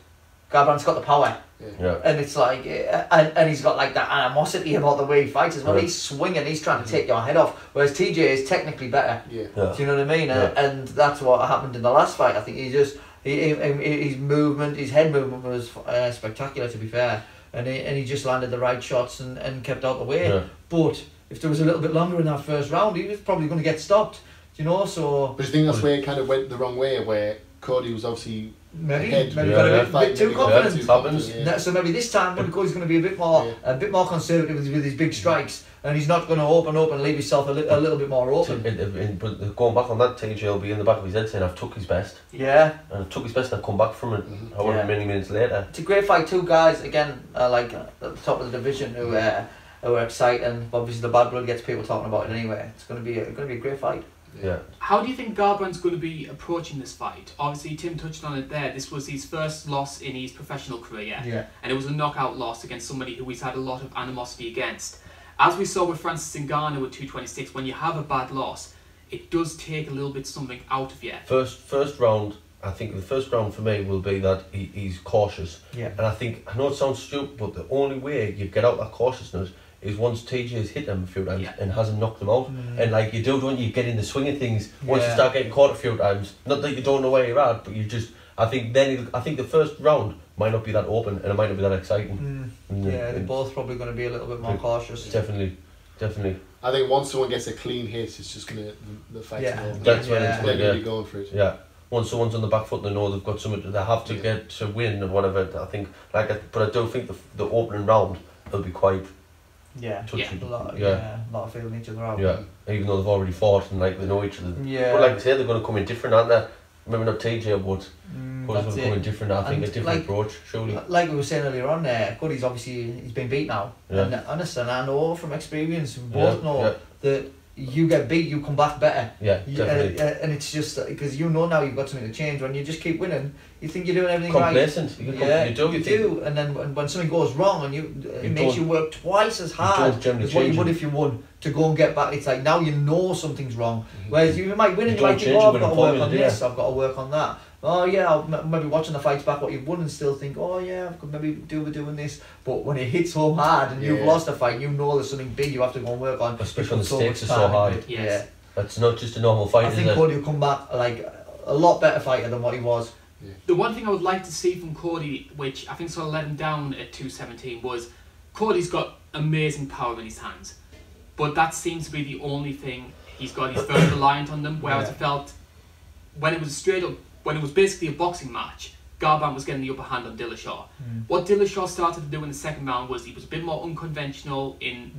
Garbrandt's got the power. Yeah. And it's like, and he's got like that animosity about the way he fights as well. He's swinging, he's trying to take your head off. Whereas TJ is technically better. Yeah. Do you know what I mean? Yeah. And that's what happened in the last fight. I think his movement, his head movement was spectacular, to be fair. And he just landed the right shots and kept out the way. Yeah. But if there was a little bit longer in that first round, he was probably going to get stopped. You know, so. But you think that's where it kind of went the wrong way, where Cody was obviously maybe got a bit too confident. So maybe this time Cody's going to be a bit more conservative with his big strikes, and he's not going to open up and leave himself a little bit more open. But going back on that, TJ will be in the back of his head saying, "I've took his best." Yeah. And I've took his best and I've come back from it. However many minutes later. It's a great fight. Two guys again, like at the top of the division who are exciting. Obviously, the bad blood gets people talking about it anyway. It's going to be a great fight. Yeah. How do you think Garbrandt's going to be approaching this fight? Obviously, Tim touched on it there. This was his first loss in his professional career. Yeah. And it was a knockout loss against somebody who he's had a lot of animosity against. As we saw with Francis Ngannou with 226, when you have a bad loss, it does take a little bit something out of you. First round, I think the first round for me will be that he's cautious. Yeah. And I know it sounds stupid, but the only way you get out that cautiousness is once TJ has hit him a few times and hasn't knocked him out. And like you do, don't you, get in the swing of things once you start getting caught a few times. Not that you don't know where you're at, but you just, I think the first round might not be that open and it might not be that exciting. Yeah, they're both probably going to be a little bit more cautious. Definitely. I think once someone gets a clean hit, it's just going to, the fight's over. That's when they're going to be going for it. Yeah. Once someone's on the back foot and they know they've got something they have to get to win or whatever, I think, but I do think the opening round will be quite touchy. A lot of feeling each other out. Yeah, even though they've already fought and like they know each other. Yeah. But like I say, they're going to come in different, aren't they? Maybe not TJ, but Cody's going to come in different. I think a different approach, surely. Like we were saying earlier on, Cody's obviously he's been beat now, and honestly, I know from experience, we both know that you get beat, you come back better. Yeah, definitely. And it's just because you know now you've got something to change. When you just keep winning, you think you're doing everything complacent. right. You do. And then when something goes wrong, and it makes you work twice as hard as what you would if you won to go and get back. It's like now you know something's wrong. Whereas you might win and you might think, I've got to work on this, I've got to work on that. Oh yeah, I'll maybe watching the fights back what you've won and still think, oh yeah, I could maybe do with doing this. But when it hits home hard and you've lost a fight, you know there's something big you have to go and work on. Especially when the stakes are so high. Yes. That's not just a normal fight. I think Cody will come back like a lot better fighter than what he was. Yeah. The one thing I would like to see from Cody, which I think sort of let him down at 217, was Cody's got amazing power in his hands, but that seems to be the only thing he's got. He's very reliant on them. Whereas I felt when it was straight up. When it was basically a boxing match, Garbrandt was getting the upper hand on Dillashaw. What Dillashaw started to do in the second round was he was a bit more unconventional in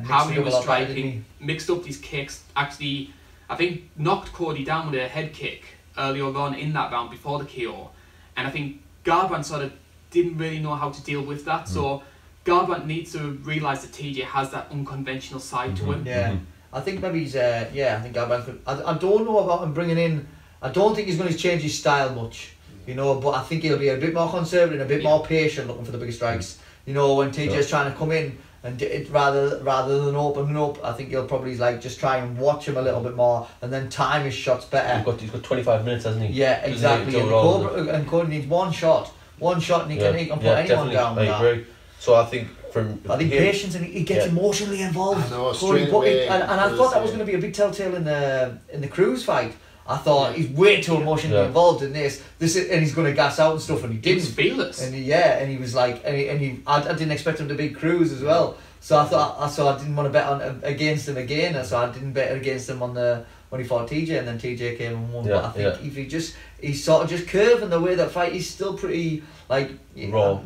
how he was striking, mixed up these kicks. Actually, I think knocked Cody down with a head kick earlier on in that round before the KO. And I think Garbrandt sort of didn't really know how to deal with that. So Garbrandt needs to realise that TJ has that unconventional side to him. Yeah, I think maybe he's, I think Garbrandt could, I don't know about him bringing in, I don't think he's going to change his style much, you know, but I think he'll be a bit more conservative and a bit more patient looking for the bigger strikes. You know, when TJ's trying to come in and rather than opening up, I think he'll probably like just try and watch him a little bit more and then time his shots better. He's got 25 minutes, hasn't he? Yeah, exactly. And Cody needs one shot and he can put anyone down. I agree. So I think patience, and he gets emotionally involved. I know, straight away. And I thought that was going to be a big telltale in the Cruz fight. I thought he's way too emotionally involved in this, and he's going to gas out and stuff, and he didn't. He was fearless. And he was like, I didn't expect him to beat Cruz as well. So I didn't want to bet against him again, so I didn't bet against him when he fought TJ, and then TJ came and won. But I think if he's sort of just curving the way that fight, he's still pretty like raw.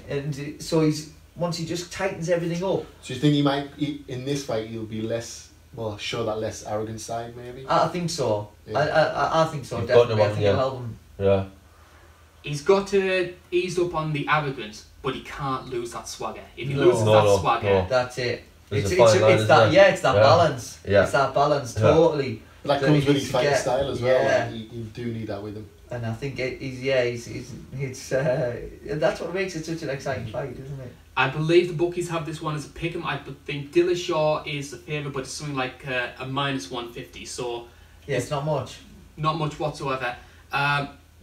And so once he just tightens everything up. So you think he might in this fight he'll be less? Well, show that less arrogant side, maybe. I think so. Yeah. I think so. Definitely. I think it'll help him. Yeah. He's got to ease up on the arrogance, but he can't lose that swagger. If he loses that swagger, that's it. It's that balance. Yeah. It's that balance totally. That comes with his fighting style as well. Like, you do need that with him. And I think that's what makes it such an exciting fight, isn't it? I believe the bookies have this one as a pick'em. I think Dillashaw is the favourite, but it's something like a -150. So yeah, it's not much. Not much whatsoever.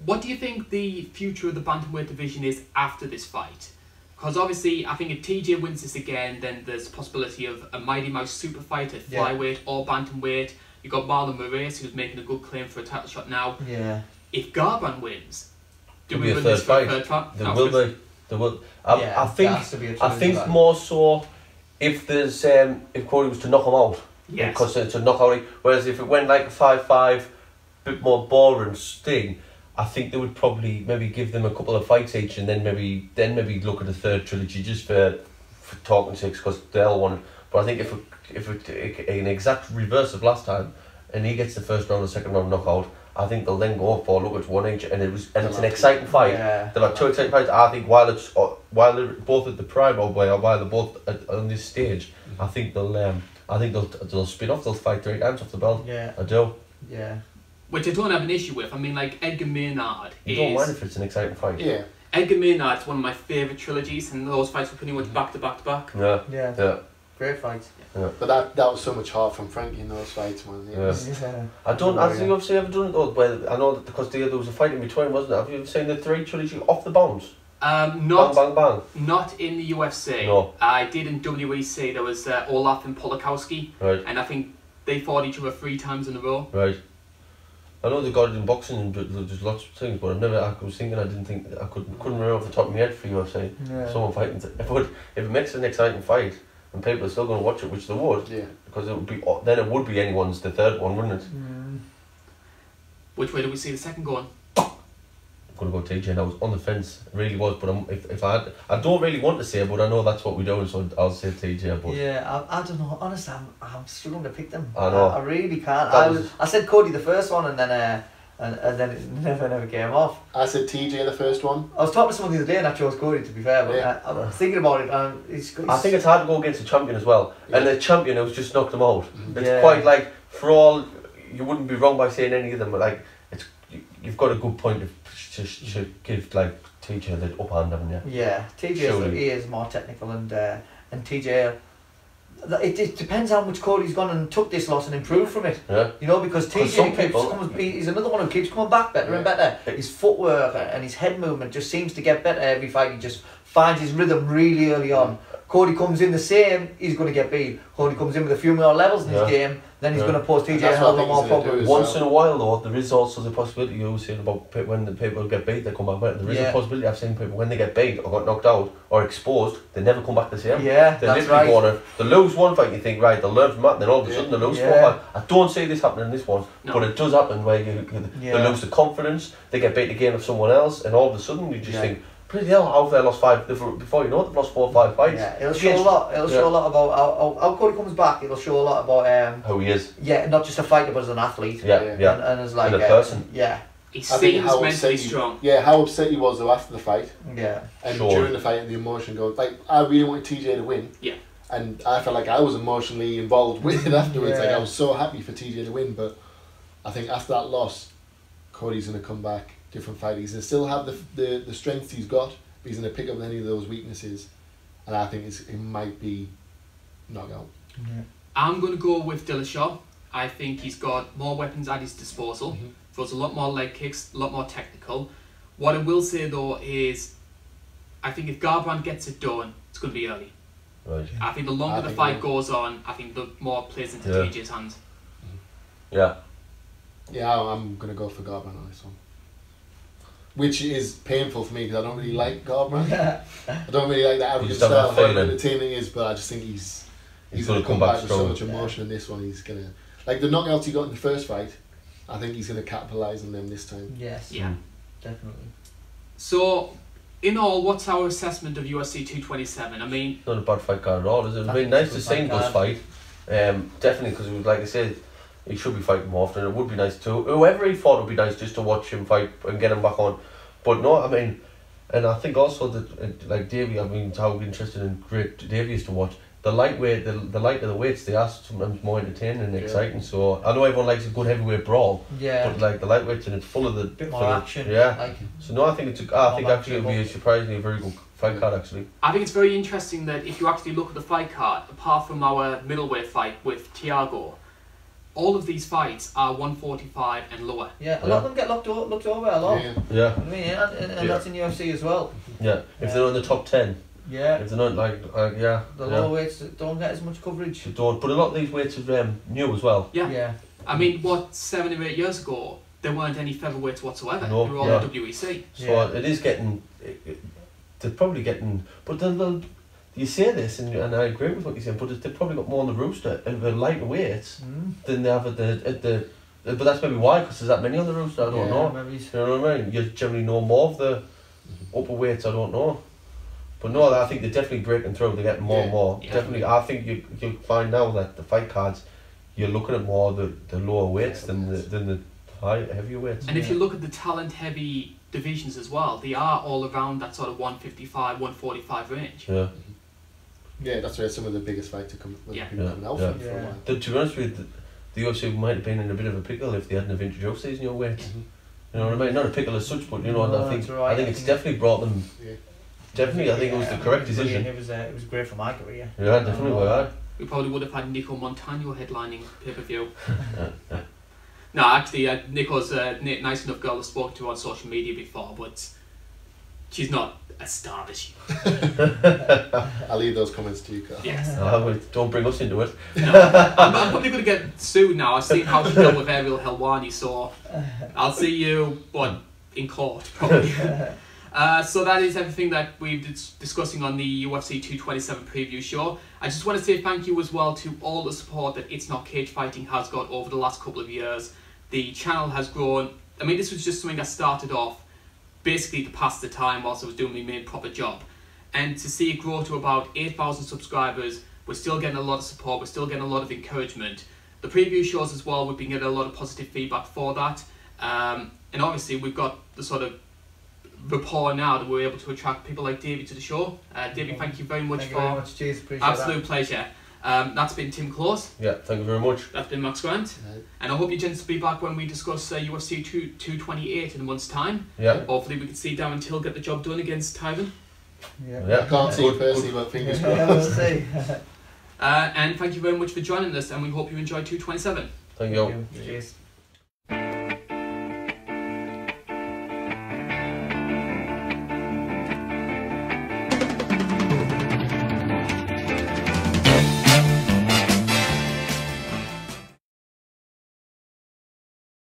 What do you think the future of the bantamweight division is after this fight? Because obviously, I think if TJ wins this again, then there's a possibility of a Mighty Mouse super fight at flyweight or bantamweight. You've got Marlon Moraes, who's making a good claim for a title shot now. Yeah. If Garbrandt wins, do we be a win third this for a fight. third fight? There will be. There will. I think fight. more so if there's if Cody was to knock him out. Yes. Because it's a knockout. Whereas if it went like a 5-5, bit more boring sting, I think they would probably maybe give them a couple of fights each, and then maybe look at a third trilogy just for talking sake, because they'll want it. But I think if an exact reverse of last time, and he gets the first round or second round knockout, I think they'll then go for look at one each, and it's an exciting fight. Yeah. They'll have two exciting fights. I think while they're both at the prime or while they're both on this stage, I think they'll spin off. They'll fight 3 times off the belt. Yeah. I do. Yeah. Which I don't have an issue with. I mean, like Edgar Maynard You don't mind if it's an exciting fight. Yeah. Edgar Maynard's one of my favourite trilogies, and those fights were pretty much back to back to back. Yeah. Yeah. Yeah. Great fights. Yeah. But that was so much hard from Frankie in those fights, man. It Yeah. was- Has the UFC ever done it though? Well, I know that because there was a fight in between, wasn't it? Have you ever seen the 3 trilogy off the bounce? Not Bang, bang, bang. not in the UFC. No. I did in WEC. There was Olaf and Polakowski, Right. and I think they fought each other 3 times in a row. Right. I know they got it in boxing and there's lots of things, but I was thinking I couldn't remember off the top of my head for UFC. Yeah. Someone fighting. But if it makes an exciting fight and people are still going to watch it, which they would, Yeah. because it would be anyone's the third one, wouldn't it? Which way do we see the second going? I'm going to go TJ, and I was on the fence, it really was, but if I don't really want to say, but I know that's what we're doing, so I'll say TJ. But yeah, I don't know. Honestly, I'm struggling to pick them. I know. I really can't. That I said Cody the first one, and then it never came off. I said TJ the first one. I was talking to someone the other day, and I chose Cody, to be fair. But Yeah. I'm thinking about it, and I think it's hard to go against a champion as well, and the champion who's just knocked him out. It's Yeah. quite like, for all, you wouldn't be wrong by saying any of them, but like, you've got a good point to give like TJ the upper hand, haven't you? Yeah, TJ Surely. he is more technical, and TJ. It depends how much Cody's gone and took this loss and improved from it. Yeah. You know, because some TJ people- he's another one who keeps coming back better and better. His footwork and his head movement just seems to get better every fight. He just finds his rhythm really early on. Cody comes in the same, he's going to get beat. Cody comes in with a few more levels in his game, then he's going to pose TJ a that's hell of what a more I think he's gonna problems. do. Once in a while though, there is also the possibility, you were saying about when the people get beat, they come back better. There is a possibility, I've seen people when they get beat or got knocked out or exposed, they never come back the same. Yeah, They that's literally right. go on they lose one fight, you think, right, they'll learn from that, and then all of a sudden they lose 4 fights. I don't see this happening in this one, No. but it does happen where they lose the confidence, they get beat again of someone else, and all of a sudden you just think, pretty hell, how have they lost 5? Before you know it, they've lost 4 or 5 fights. Yeah, it'll show a lot. It'll show a lot about how Cody comes back. It'll show a lot about Who he is. yeah, not just a fighter but as an athlete. Yeah. And as like And a person. Yeah, He I think seems how mentally upset strong. how upset he was though after the fight, yeah. and Sure. during the fight, and the emotion going. Like, I really wanted TJ to win. Yeah. And I felt like I was emotionally involved with it afterwards. Like, Yeah. I was so happy for TJ to win, but I think after that loss, Cody's going to come back, different fight. He's going to still have the strength he's got, but he's going to pick up any of those weaknesses, and I think it might be knockout. I'm going to go with Dillashaw. I think he's got more weapons at his disposal. Throws a lot more leg kicks, a lot more technical. What I will say though is, I think if Garbrandt gets it done, it's going to be early. Right. I think the longer the fight goes on, I think the more it plays into TJ's hands. Yeah. Yeah, I'm going to go for Garbrandt on this one. Which is painful for me because I don't really like Garbrandt. I don't really like that arrogant just have style, that how feeling. entertaining he is, but I just think he's He's going gonna to come come back back with so strong. much emotion in this one. He's going to, like the knockouts he got in the first fight, I think he's going to capitalise on them this time. Yes. Yeah. Definitely. So, in all, what's our assessment of UFC 227? I mean, Not a bad fight card at all, is it? It'd I be think nice it's to a good see Gus fight fight. Definitely, because like I said, he should be fighting more often. It would be nice too. Whoever he fought would be nice just to watch him fight and get him back on. But no, I mean, and I think also that like Davey, I mean, how interesting and great Davey is to watch. the lightweight, the lighter the weights, they are sometimes more entertaining and exciting. So I know everyone likes a good heavyweight brawl, but like the lightweights and it's full of the bit more action. Yeah. Like, so no, I think I think actually it'll be surprisingly a very good fight card actually. I think it's very interesting that if you actually look at the fight card, apart from our middleweight fight with Thiago, all of these fights are 145 and lower. Yeah, a lot of them get looked over a lot. Yeah. I mean, and that's in UFC as well. Yeah, if they're in the top 10. Yeah. If they're not the lower weights don't get as much coverage. They don't, but a lot of these weights are new as well. Yeah. I mean, 7 or 8 years ago, there weren't any featherweights whatsoever. No, they were all in WEC. So it is getting, they're probably getting, but you say this, and I agree with what you're saying, but they've probably got more on the rooster and the lighter weights than they have at the. But that's maybe why, because there's that many on the rooster. I don't know. Maybe. You know what I mean? You generally know more of the upper weights. I don't know, but no, I think they're definitely breaking through. They're getting more and more. Yeah. Definitely, I think you'll find now that the fight cards, you're looking at more the lower weights than the heavier weights. And if you look at the talent heavy divisions as well, they are all around that sort of 155, 145 range. Yeah. Yeah, that's where some of the biggest fights are coming out from. For a while. To be honest with you, the UFC might have been in a bit of a pickle if they hadn't have introduced these new weights. You know what I mean? Not a pickle as such, but you know, I think it's definitely brought them. Yeah. Definitely, I think it was the correct decision. It was great for my career. Yeah, definitely. We probably would have had Nico Montano headlining pay-per-view. No, actually, Nico's a nice enough girl I've spoken to on social media before, but she's not a star this year. I'll leave those comments to you, Karl. Yes. Don't bring us into it. No, I'm probably going to get sued now. I've seen how she dealt with Ariel Helwani, so I'll see you, in court, probably. So that is everything that we've been discussing on the UFC 227 preview show. I just want to say thank you as well to all the support that It's Not Cage Fighting has got over the last couple of years. The channel has grown. I mean, this was just something that started off basically to pass the time whilst I was doing my main proper job. And to see it grow to about 8,000 subscribers, we're still getting a lot of support, we're still getting a lot of encouragement. The preview shows as well, we've been getting a lot of positive feedback for that. And obviously we've got the sort of rapport now that we're able to attract people like Davey to the show. Davey, thank you very much. Thank you very much. Cheers, appreciate absolute that. Pleasure. That's been Tim Close. Yeah, thank you very much. That's been Max Grant. And I hope you gents will be back when we discuss UFC 228 in a month's time. Yeah. Hopefully we can see Darren Till get the job done against Tyron. Yeah. I can't see it personally, but fingers crossed. Yeah, we'll see. And thank you very much for joining us, and we hope you enjoyed 227. Thank you. Cheers.